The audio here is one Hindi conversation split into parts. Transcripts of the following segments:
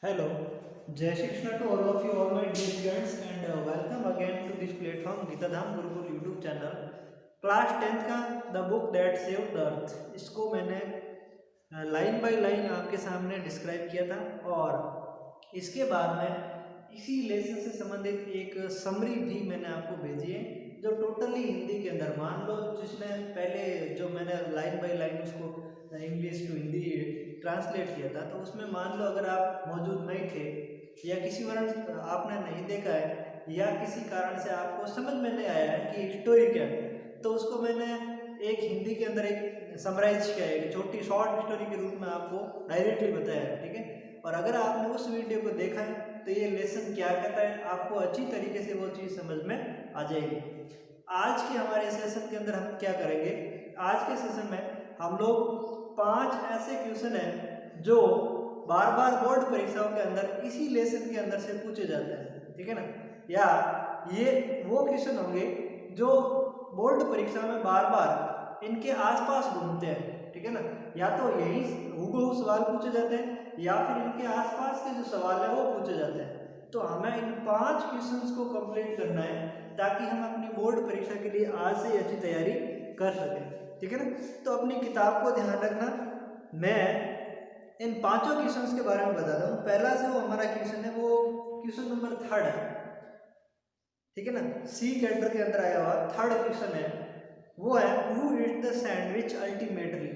Hello, Jai Shri Krishna to all of you, all my dear students, and welcome again to this platform, Gita Dham Gurukul YouTube channel. Class 10th का the book that save the earth, इसको मैंने लाइन बाय लाइन आपके सामने डिस्क्राइब किया था और इसके बाद में इसी लेसन से संबंधित एक समरी भी मैंने आपको भेजी है जो टोटली हिंदी के अंदर, मान लो जिसने पहले जो मैंने लाइन बाय लाइन उसको इंग्लिश टू हिंदी ट्रांसलेट किया था, तो उसमें मान लो अगर आप मौजूद नहीं थे या किसी वजह आपने नहीं देखा है या किसी कारण से आपको समझ में नहीं आया है कि स्टोरी क्या है, तो उसको मैंने एक हिंदी के अंदर एक समराइज किया है, एक छोटी शॉर्ट स्टोरी के रूप में आपको डायरेक्टली बताया है। ठीक है, और अगर आपने उस वीडियो को देखा है तो ये लेसन क्या कहता है आपको अच्छी तरीके से वो चीज़ समझ में आ जाएगी। आज के हमारे सेशन के अंदर हम क्या करेंगे, आज के सेशन में हम लोग 5 ऐसे क्वेश्चन हैं जो बार बार बोर्ड परीक्षाओं के अंदर इसी लेसन के अंदर से पूछे जाते हैं। ठीक है ना, या ये वो क्वेश्चन होंगे जो बोर्ड परीक्षा में बार बार इनके आसपास घूमते हैं। ठीक है ना, या तो यही हूबहू सवाल पूछे जाते हैं या फिर इनके आसपास के जो सवाल है वो पूछे जाते हैं। तो हमें इन 5 क्वेश्चंस को कंप्लीट करना है ताकि हम अपनी बोर्ड परीक्षा के लिए आज से अच्छी तैयारी कर सकें। ठीक है ना, तो अपनी किताब को ध्यान रखना। मैं इन 5 क्वेश्चंस के बारे में बताता हूँ। पहला से वो हमारा क्वेश्चन है, वो क्वेश्चन नंबर 3 है। ठीक है ना, सी कैडर के अंदर आया हुआ 3rd क्वेश्चन है, वो है who eat the sandwich ultimately.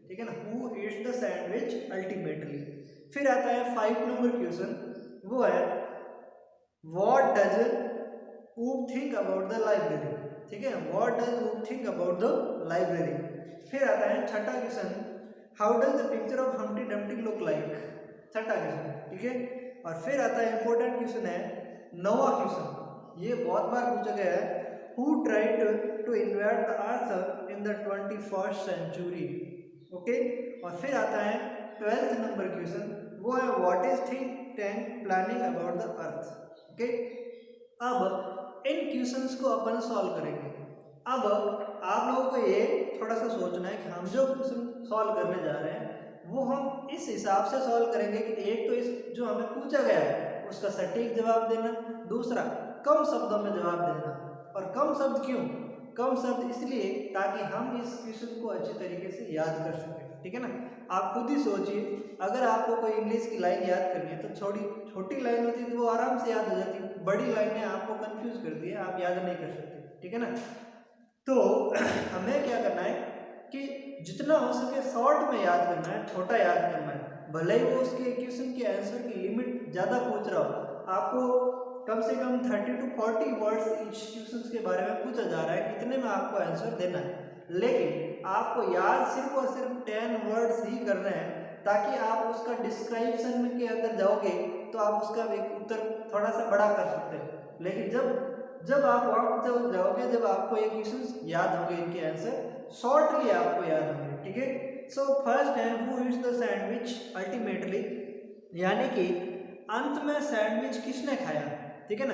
ठीक है ना, who eat the sandwich ultimately. फिर आता है 5 नंबर क्वेश्चन, वो है what does Oop think about the library. ठीक है, what does Oop think about the library. फिर आता है 6ठा question, how does the picture of Humpty Dumpty look like. 6ठा क्वेश्चन। ठीक है, और फिर आता है इंपॉर्टेंट क्वेश्चन है 9वां क्वेश्चन, ये बहुत बार पूछा गया है, who tried to invent the earth in the 21st century. Okay, और फिर आता है 12th नंबर क्वेश्चन, वो है what is think tank planning about the earth. Okay, अब इन क्वेश्चंस को अपन सॉल्व करेंगे। अब आप लोगों को ये थोड़ा सा सोचना है कि हम जो क्वेश्चन सॉल्व करने जा रहे हैं वो हम इस हिसाब से सॉल्व करेंगे कि एक तो इस जो हमें पूछा गया है उसका सटीक जवाब देना, दूसरा कम शब्दों में जवाब देना। और कम शब्द क्यों, कम शब्द इसलिए ताकि हम इस क्वेश्चन को अच्छी तरीके से याद कर सकें। ठीक है ना, आप खुद ही सोचिए, अगर आपको कोई इंग्लिश की लाइन याद करनी है तो छोटी लाइन होती है तो वो आराम से याद हो जाती है, बड़ी लाइनें आपको कंफ्यूज करती है, आप याद नहीं कर सकते। ठीक है ना, तो हमें क्या करना है कि जितना हो सके शॉर्ट में याद करना है, छोटा याद करना है। भले ही वो उसके क्वेश्चन के आंसर की लिमिट ज़्यादा पूछ रहा हो, आपको कम से कम 30 to 40 वर्ड्स ईच क्वेश्चन के बारे में पूछा जा रहा है, इतने में आपको आंसर देना है, लेकिन आपको याद सिर्फ और सिर्फ 10 वर्ड्स ही करना है ताकि आप उसका डिस्क्रिप्शन के अंदर जाओगे तो आप उसका एक उत्तर थोड़ा सा बड़ा कर सकते हैं। लेकिन जब आप वहाँ पर जाओगे, जब आपको ये क्वेश्चन याद होंगे, इनके आंसर शॉर्टली आपको याद होंगे। ठीक है, सो फर्स्ट है who eats the sandwich ultimately, यानी कि अंत में सैंडविच किसने खाया। ठीक है ना,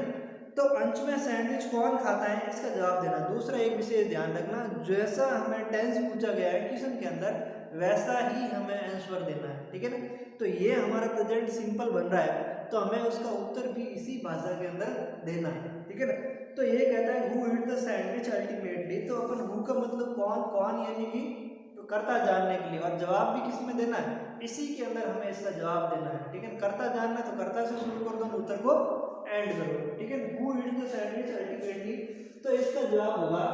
तो अंत में सैंडविच कौन खाता है इसका जवाब देना। दूसरा एक विशेष ध्यान रखना, जैसा हमें टेंस पूछा गया है क्वेश्चन के अंदर वैसा ही हमें आंसर देना है। ठीक है ना, तो ये हमारा प्रेजेंट सिंपल बन रहा है तो हमें उसका उत्तर भी इसी भाषा के अंदर देना है। ठीक है ना, तो ये कहता है who eat the sandwich ultimately, तो अपन हु का मतलब कौन, कौन यानी कि तो कर्ता जानने के लिए, और जवाब भी किस में देना है, इसी के अंदर हमें इसका जवाब देना है। ठीक है, कर्ता जानना तो कर्ता से शुरू कर दो, उत्तर को एंड करो। ठीक है, who eat the sandwich ultimately, तो इसका जवाब होगा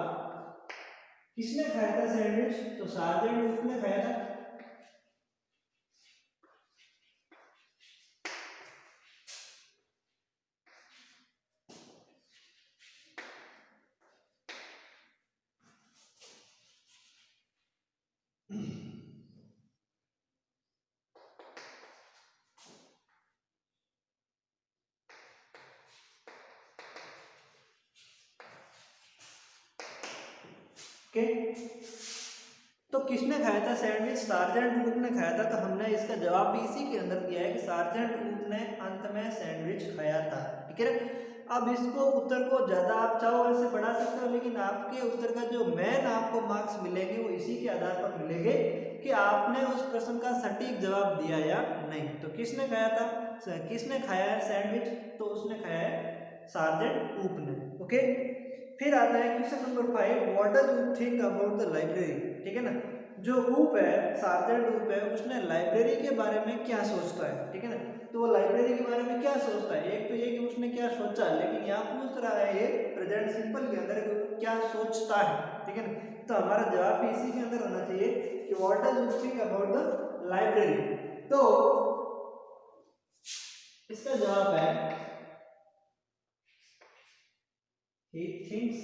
किसने खाया था सैंडविच, तो सार्जेंट वुड ने खाया था। ओके, तो किसने खाया था सैंडविच, सार्जेंट वुड ने खाया था, तो हमने इसका जवाब भी इसी के अंदर दिया है कि सार्जेंट वुड ने अंत में सैंडविच खाया था। ठीक है ना, अब इसको उत्तर को ज़्यादा आप चाहो ऐसे बढ़ा सकते हो, लेकिन आपके उत्तर का जो मेन आपको मार्क्स मिलेंगे वो इसी के आधार पर मिलेंगे कि आपने उस प्रश्न का सटीक जवाब दिया या नहीं। तो किसने खाया था, किसने खाया है सैंडविच, तो उसने खाया है सार्जेंट ऊप ने। ओके, फिर आता है question number 5, what does you think about the library. ठीक है ना, जो ऊप है, सार्जेंट ऊप है, उसने लाइब्रेरी के बारे में क्या सोचता है। ठीक है ना, तो वो लाइब्रेरी के बारे में क्या सोचता है, एक तो ये कि उसने क्या सोचा, लेकिन यहाँ पूछ रहा है ये प्रेजेंट सिंपल के अंदर क्या सोचता है। ठीक है ना, तो हमारा जवाब भी इसी के अंदर होना चाहिए कि what does you think about the library. तो इसका जवाब है he thinks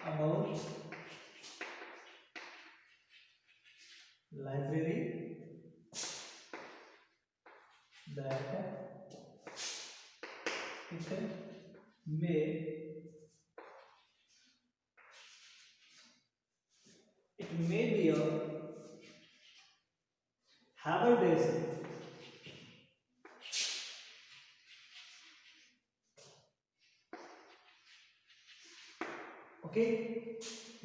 about library that it may be a habitation. Okay,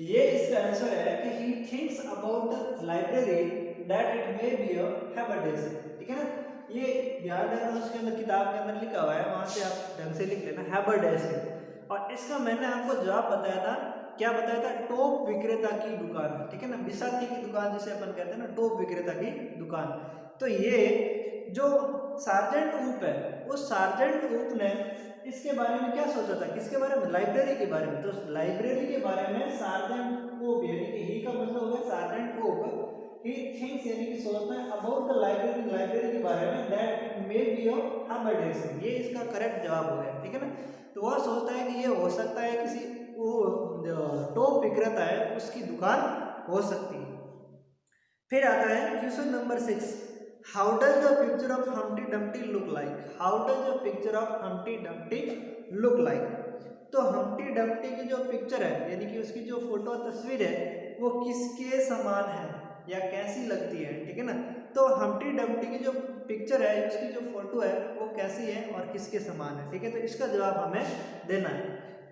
ये इसका आंसर है कि he thinks about the library that it may be a habitation. ठीक है ना, ये ध्यान देना, उसके अंदर किताब के अंदर लिखा हुआ है, वहां से आप ढंग से लिख लेना habitation। और इसका मैंने आपको जवाब बताया था, क्या बताया था, टॉप विक्रेता की दुकान। ठीक है ना, बिसाती की दुकान जिसे अपन कहते हैं ना, टॉप विक्रेता की दुकान। तो ये जो सार्जेंट ऊप है, उस सार्जेंट ऊप ने इसके बारे में क्या सोचा था, किसके बारे में, लाइब्रेरी के बारे में। तो लाइब्रेरी के बारे में सार्जेंट ऊप, यानी कि ही का मतलब हो गया सार्जेंट ऊप, ही थिंक्स यानी कि सोचता है अबाउट द लाइब्रेरी, लाइब्रेरी के बारे में, that may be a habitation। ये इसका करेक्ट जवाब हो गया। ठीक है ना, तो वह सोचता है कि ये हो सकता है किसी वो टॉप विक्रेता है उसकी दुकान हो सकती है। फिर आता है question number 6, how does the picture of Humpty Dumpty look like. How does the picture of Humpty Dumpty look like. तो हम्प्टी डम्प्टी की जो पिक्चर है, यानी कि उसकी जो फोटो तस्वीर है, वो किसके समान है या कैसी लगती है। ठीक है ना, तो हम्प्टी डम्प्टी की जो पिक्चर है, उसकी जो फोटो है, वो कैसी है और किसके समान है। ठीक है, तो इसका जवाब हमें देना है।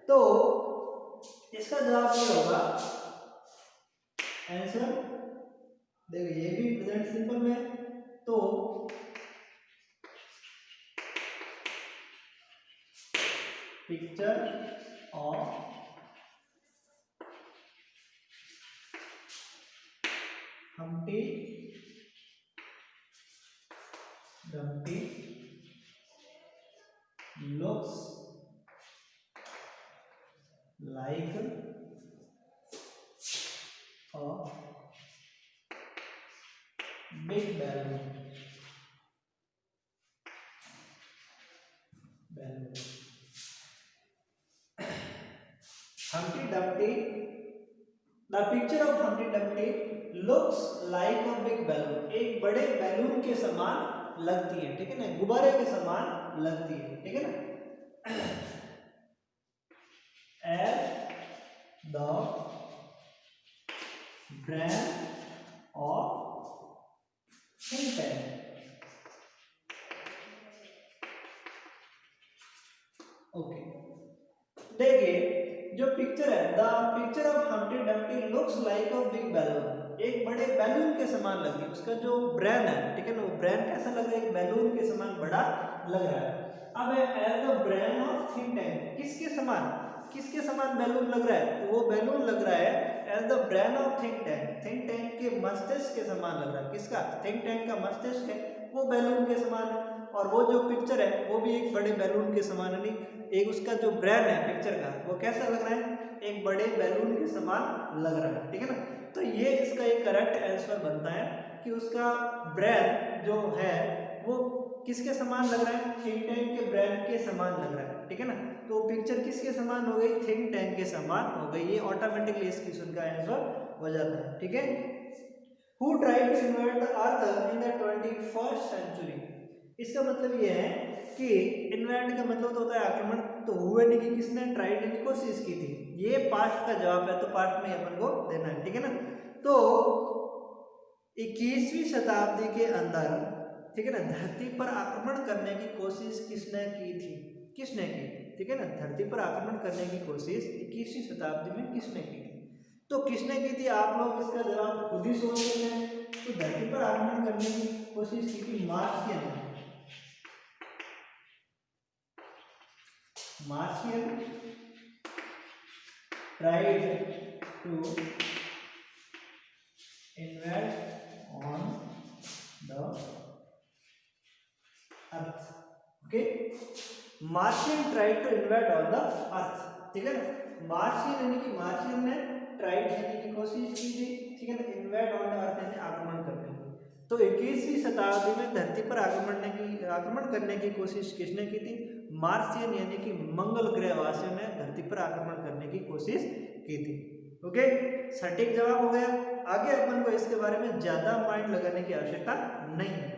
तो इसका जवाब ये होगा, आंसर देखो ये भी प्रेजेंट सिंपल में, तो picture of Humpty Dumpty looks like a big balloon. Humpty Dumpty, the picture of Humpty Dumpty looks like a big balloon. एक बड़े बैलून के समान लगती है। ठीक है ना, गुब्बारे के समान लगती है। ठीक है ना, as the brand of think tank. Okay, देखिए जो पिक्चर है, the picture of Humpty Dumpty looks like a big balloon, एक बड़े बैलून के समान लग रही है। उसका जो ब्रेन है, ठीक है ना, वो ब्रेन कैसा लग रहा है, एक बैलून के समान बड़ा लग रहा है। अब as the brain of think tank, किसके समान, किसके समान बैलून लग रहा है, तो वो बैलून लग रहा है as the brain of think tank, think tank के मस्तिष्क के समान लग रहा है। किसका, थिंक टैंक का मस्तिष्क है, वो बैलून के समान है। और वो जो पिक्चर है वो भी एक बड़े बैलून के समान है। एक उसका जो ब्रेन है पिक्चर का, वो कैसा लग रहा है, एक बड़े बैलून के समान लग रहा है। ठीक है ना, तो ये इसका एक करेक्ट आंसर बनता है कि उसका ब्रेन जो है वो किसके समान लग रहा है, थिंक टैंक के ब्रेन के समान लग रहा है। ठीक है ना, तो पिक्चर किसके समान हो गई, थिंक टैंक के समान हो गई। ये ऑटोमेटिकली इस क्वेश्चन का आंसर हो जाता है। ठीक है, who tried to invent the earth in the 21st century. इसका मतलब ये है कि इन्वेंट का मतलब तो होता है आक्रमण, तो हुए नहीं कि किसने ट्राइड की कोशिश की थी। ये पास्ट का जवाब है, तो पास्ट में अपन को देना है। ठीक है ना, तो 21वीं शताब्दी के अंदर, ठीक है ना, धरती पर आक्रमण करने की कोशिश किसने की थी, किसने की, ठीक है ना, धरती पर आक्रमण करने की कोशिश 21वीं शताब्दी में किसने की थी? तो किसने की थी, आप लोग इसका जवाब खुद ही सोच सकते हैं। तो धरती पर आक्रमण करने की कोशिश की थी मार्शियन ने। Martian tried to invade on the earth. Okay, Martian tried to invade on the earth, ठीक है ना, मार्शियन यानी कि मार्शियन ने ट्राइड करने की कोशिश की थी, ठीक है ना, इन्वेड ऑन द अर्थ यानी आक्रमण करने की। तो 21वीं शताब्दी में धरती पर आक्रमण करने की कोशिश किसने की थी? मार्शियन यानी कि मंगल ग्रहवासियों ने धरती पर आक्रमण करने की कोशिश की थी। ओके, सटीक जवाब हो गया। आगे अपन को इसके बारे में ज्यादा माइंड लगाने की आवश्यकता नहीं है।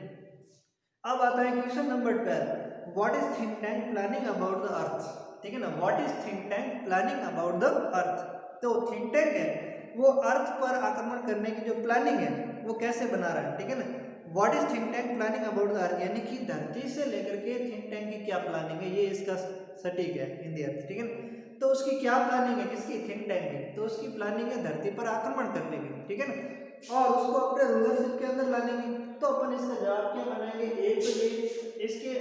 अब आता है question number 12, what is think tank planning about the earth, ठीक है ना, what is think tank planning about the अर्थ। तो थिंक टैंक है वो अर्थ पर आक्रमण करने की जो प्लानिंग है वो कैसे बना रहा है, ठीक है ना, what is think tank planning about the अर्थ, यानी कि धरती से लेकर के थिंक टैंक की क्या प्लानिंग है, ये इसका सटीक है इन द अर्थ, ठीक है ना। तो उसकी क्या प्लानिंग है, किसकी, थिंक टैंक की, तो उसकी प्लानिंग है धरती पर आक्रमण करने की, ठीक है ना, और उसको अपने रूलरशिप के अंदर लाने की। तो अपन इसका जवाब क्या बनाएंगे, एक तो ये इसके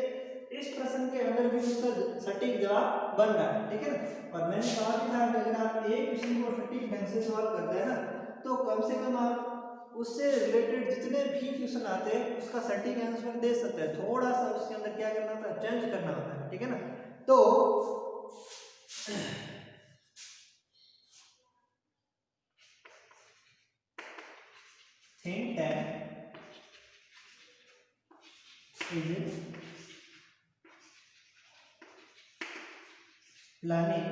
इस प्रश्न के अंदर भी उसका सटीक जवाब बन रहा है, ठीक है ना। और मैंने कहा भी था कि अगर आप एक क्वेश्चन को सटीक ढंग से सॉल्व करते हैं ना, तो कम से कम आप उससे रिलेटेड जितने भी क्वेश्चन आते हैं उसका सटीक आंसर दे सकते हैं। थोड़ा सा उसके अंदर क्या करना होता है, चेंज करना होता है, ठीक है ना। तो think tank is planning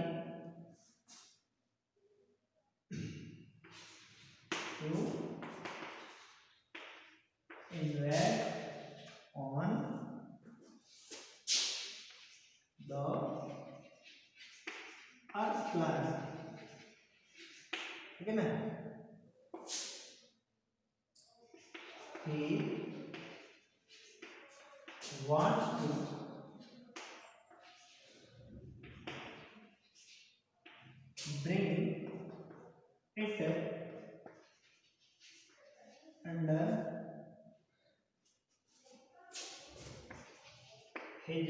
to invade on the earth planet, ठीक है ना, he wants to bring it under his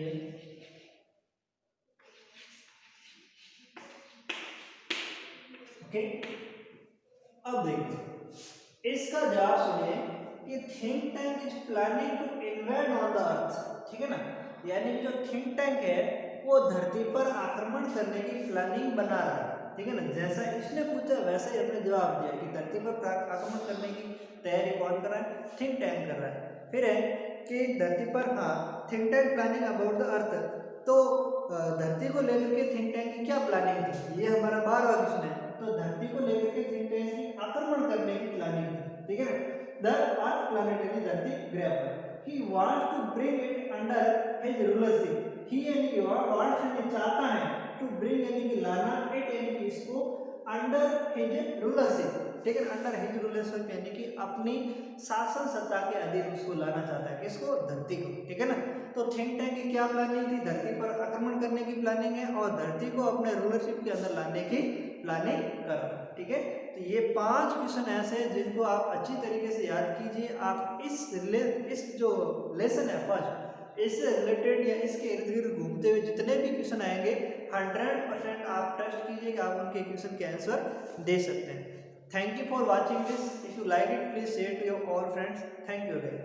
okay. अब देखिए इसका जवाब सुनिए कि think tank is planning to invade on the earth, ठीक है ना, यानी कि जो थिंक टैंक है वो धरती पर आक्रमण करने की प्लानिंग बना रहा है, ठीक है ना। जैसा इसने पूछा वैसा ही हमने जवाब दिया कि धरती पर आक्रमण करने की तैयारी कौन कर रहा है, थिंक टैंक कर रहा है। फिर है कि धरती पर, हाँ, think tank planning about the अर्थ, तो धरती को लेकर के थिंक टैंक की क्या प्लानिंग थी, ये हमारा 12वां क्वेश्चन है। तो धरती को लेकर के थिंक टैंक की आक्रमण करने की प्लानिंग थी, ठीक है ना, द अर्थ प्लैनेट यानी धरती ग्रह पर। He wants to bring it under his rulership, he यानी कि वांट्स यानी चाहता है, टू ब्रिंग यानी कि लाना, इट यानी कि इसको, अंडर हिज रूलरशिप, ठीक है, अंडर हिज रूलरशिप यानी कि अपनी शासन सत्ता के अधीन उसको लाना चाहता है, किसको, धरती को, ठीक है ना। तो थिंक टैंक की क्या प्लानिंग थी, धरती पर आक्रमण करने की प्लानिंग है और धरती को अपने रूलरशिप के अंदर लाने की प्लानिंग कर रहा है, ठीक है। तो ये 5 क्वेश्चन ऐसे हैं जिनको आप अच्छी तरीके से याद कीजिए। आप इस जो लेसन है फर्स्ट, इससे रिलेटेड या इसके इर्द गिर्द घूमते हुए जितने भी क्वेश्चन आएंगे 100% आप ट्रस्ट कीजिए कि आप उनके क्वेश्चन के आंसर दे सकते हैं। Thank you for watching this. If you like it please share to your all friends. Thank you again.